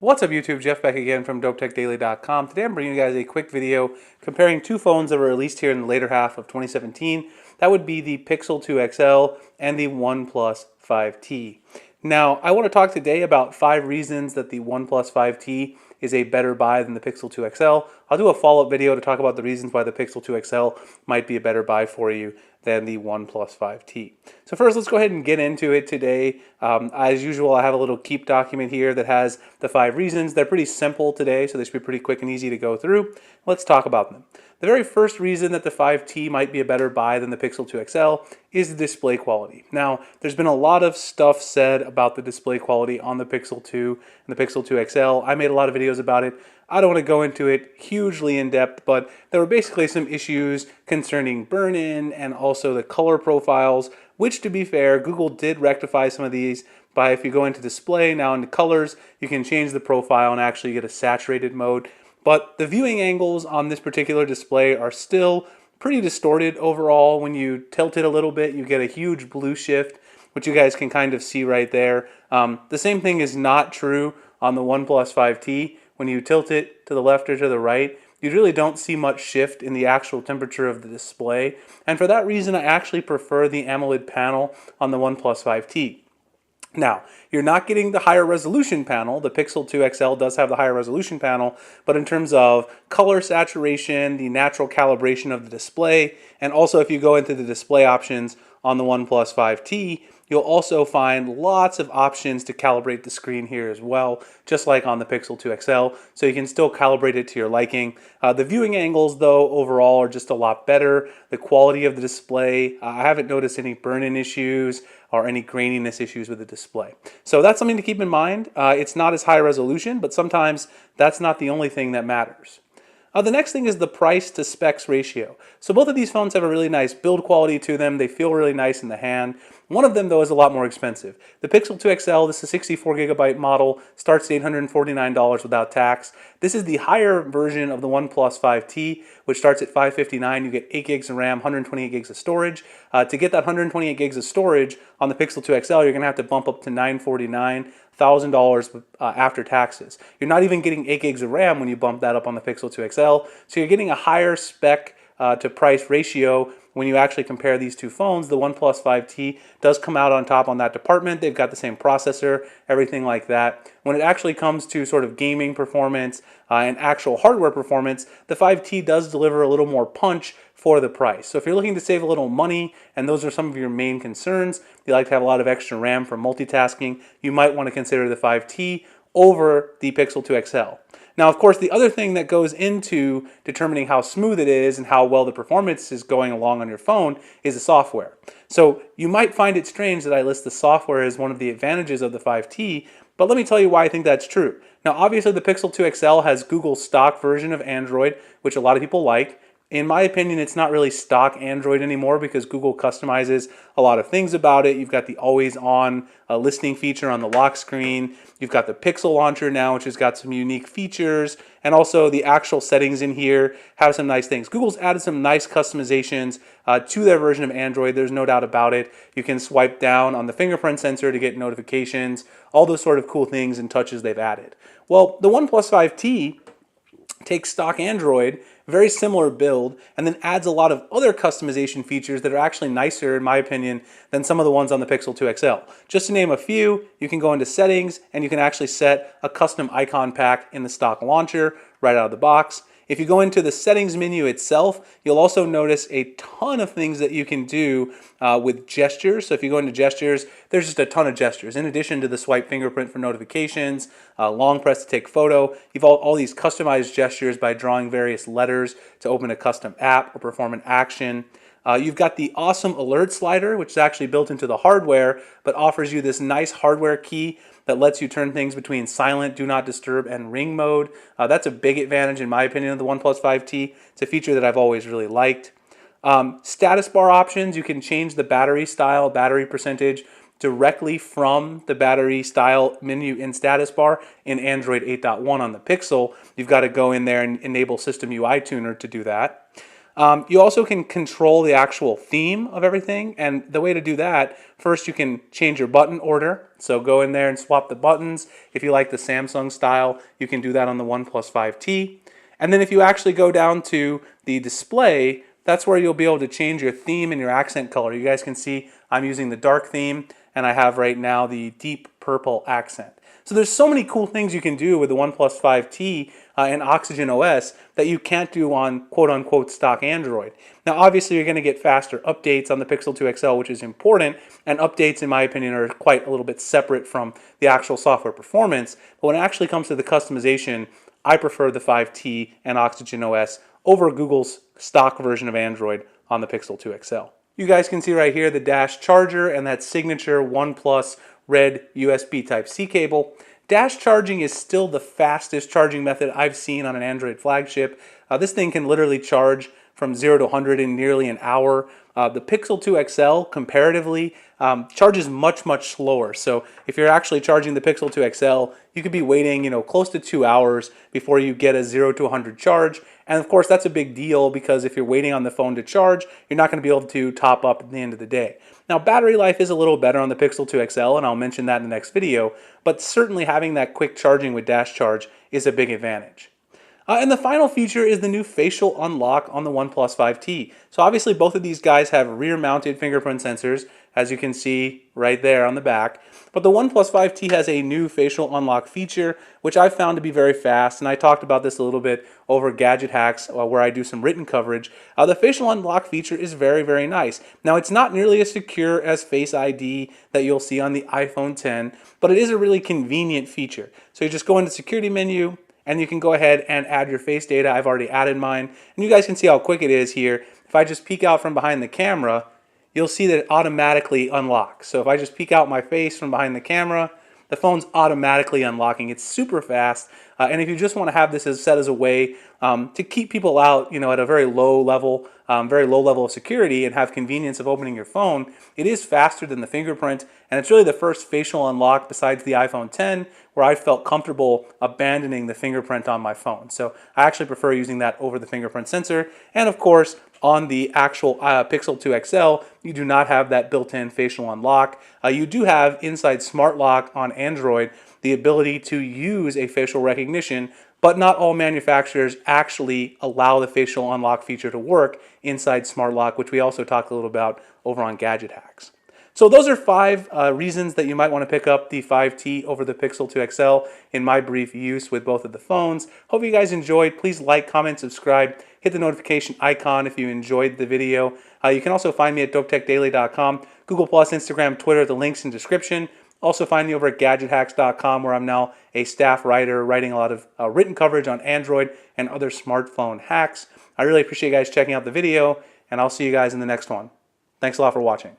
What's up YouTube, Jeff back again from DopeTechDaily.com. Today I'm bringing you guys a quick video comparing two phones that were released here in the later half of 2017. That would be the Pixel 2 XL and the OnePlus 5T. Now, I want to talk today about 5 reasons that the OnePlus 5T is a better buy than the Pixel 2 XL. I'll do a follow-up video to talk about the reasons why the Pixel 2 XL might be a better buy for you than the OnePlus 5T. So first, let's go ahead and get into it today. As usual, I have a little Keep document here that has the 5 reasons. They're pretty simple today, so they should be pretty quick and easy to go through. Let's talk about them. The very first reason that the 5T might be a better buy than the Pixel 2 XL is the display quality. Now, there's been a lot of stuff said about the display quality on the Pixel 2 and the Pixel 2 XL. I made a lot of videos about it. I don't want to go into it hugely in depth, but there were basically some issues concerning burn-in and also the color profiles, which, to be fair, Google did rectify some of these by, if you go into display, now into colors, you can change the profile and actually get a saturated mode. But the viewing angles on this particular display are still pretty distorted overall. When you tilt it a little bit, you get a huge blue shift, which you guys can kind of see right there. The same thing is not true on the OnePlus 5T. When you tilt it to the left or to the right, you really don't see much shift in the actual temperature of the display. And for that reason, I actually prefer the AMOLED panel on the OnePlus 5T. Now, you're not getting the higher resolution panel. The Pixel 2 XL does have the higher resolution panel, but in terms of color saturation, the natural calibration of the display, and also if you go into the display options on the OnePlus 5T, you'll also find lots of options to calibrate the screen here as well, just like on the Pixel 2 XL, so you can still calibrate it to your liking. The viewing angles, though, overall are just a lot better. The quality of the display, I haven't noticed any burn-in issues or any graininess issues with the display. So that's something to keep in mind. It's not as high resolution, but sometimes that's not the only thing that matters. The next thing is the price to specs ratio. So both of these phones have a really nice build quality to them. They feel really nice in the hand. One of them, though, is a lot more expensive. The Pixel 2 XL, this is a 64GB model, starts at $849 without tax. This is the higher version of the OnePlus 5T, which starts at $559. You get 8 gigs of RAM, 128 gigs of storage. To get that 128 gigs of storage on the Pixel 2 XL, you're going to have to bump up to $949. $1,000 after taxes. You're not even getting 8 gigs of RAM when you bump that up on the Pixel 2 XL, so you're getting a higher spec to price ratio when you actually compare these two phones. The OnePlus 5T does come out on top on that department. They've got the same processor, everything like that. When it actually comes to sort of gaming performance and actual hardware performance, the 5T does deliver a little more punch for the price. So if you're looking to save a little money, and those are some of your main concerns, you like to have a lot of extra RAM for multitasking, you might want to consider the 5T over the Pixel 2 XL. Now, of course, the other thing that goes into determining how smooth it is and how well the performance is going along on your phone is the software. So you might find it strange that I list the software as one of the advantages of the 5T, but let me tell you why I think that's true. Now, obviously, the Pixel 2 XL has Google's stock version of Android, which a lot of people like. In my opinion, it's not really stock Android anymore because Google customizes a lot of things about it. You've got the always-on listening feature on the lock screen. You've got the Pixel launcher now, which has got some unique features. And also the actual settings in here have some nice things. Google's added some nice customizations to their version of Android. There's no doubt about it. You can swipe down on the fingerprint sensor to get notifications, all those sort of cool things and touches they've added. Well, the OnePlus 5T takes stock Android, very similar build, and then adds a lot of other customization features that are actually nicer, in my opinion, than some of the ones on the Pixel 2 XL. Just to name a few, you can go into settings and you can actually set a custom icon pack in the stock launcher right out of the box. If you go into the settings menu itself, you'll also notice a ton of things that you can do with gestures. So if you go into gestures, there's just a ton of gestures. In addition to the swipe fingerprint for notifications, long press to take photo, you've all these customized gestures by drawing various letters to open a custom app or perform an action. You've got the awesome alert slider, which is actually built into the hardware, but offers you this nice hardware key that lets you turn things between silent, do not disturb, and ring mode. That's a big advantage, in my opinion, of the OnePlus 5T. It's a feature that I've always really liked. Status bar options, you can change the battery style, battery percentage directly from the battery style menu in status bar in Android 8.1 on the Pixel. You've got to go in there and enable System UI Tuner to do that. You also can control the actual theme of everything, and the way to do that, first you can change your button order. So go in there and swap the buttons. If you like the Samsung style, you can do that on the OnePlus 5T. And then if you actually go down to the display, that's where you'll be able to change your theme and your accent color. You guys can see I'm using the dark theme, and I have right now the deep purple accent. So there's so many cool things you can do with the OnePlus 5T and Oxygen OS that you can't do on quote-unquote stock Android. Now obviously you're going to get faster updates on the Pixel 2 XL, which is important, and updates in my opinion are quite a little bit separate from the actual software performance. But when it actually comes to the customization, I prefer the 5T and Oxygen OS over Google's stock version of Android on the Pixel 2 XL. You guys can see right here the dash charger and that signature OnePlus red USB Type-C cable. Dash charging is still the fastest charging method I've seen on an Android flagship. This thing can literally charge from 0 to 100 in nearly an hour. The Pixel 2 XL comparatively charges much slower. So if you're actually charging the Pixel 2 XL, you could be waiting, close to 2 hours before you get a 0 to 100 charge. And of course that's a big deal because if you're waiting on the phone to charge, you're not going to be able to top up at the end of the day. Now battery life is a little better on the Pixel 2 XL, and I'll mention that in the next video, but certainly having that quick charging with dash charge is a big advantage. And the final feature is the new facial unlock on the OnePlus 5T. So obviously both of these guys have rear-mounted fingerprint sensors, as you can see right there on the back. But the OnePlus 5T has a new facial unlock feature, which I've found to be very fast, and I talked about this a little bit over Gadget Hacks, where I do some written coverage. The facial unlock feature is very nice. Now it's not nearly as secure as Face ID that you'll see on the iPhone 10, but it is a really convenient feature. So you just go into the security menu, and you can go ahead and add your face data. I've already added mine. And you guys can see how quick it is here. If I just peek out from behind the camera, you'll see that it automatically unlocks. So if I just peek out my face from behind the camera, the phone's automatically unlocking. It's super fast. And if you just want to have this as set as a way to keep people out, at a very low level of security and have convenience of opening your phone, it is faster than the fingerprint, and it's really the first facial unlock besides the iPhone 10 where I felt comfortable abandoning the fingerprint on my phone. So I actually prefer using that over the fingerprint sensor. And of course, on the actual Pixel 2 XL, you do not have that built-in facial unlock. You do have inside Smart Lock on Android the ability to use a facial recognition, but not all manufacturers actually allow the facial unlock feature to work inside Smart Lock, which we also talked a little about over on Gadget Hacks. So those are 5 reasons that you might want to pick up the 5T over the Pixel 2 XL in my brief use with both of the phones. Hope you guys enjoyed. Please like, comment, subscribe, hit the notification icon if you enjoyed the video. You can also find me at dopetechdaily.com, Google+, Instagram, Twitter, the links in the description. Also find me over at gadgethacks.com, where I'm now a staff writer writing a lot of written coverage on Android and other smartphone hacks. I really appreciate you guys checking out the video, and I'll see you guys in the next one. Thanks a lot for watching.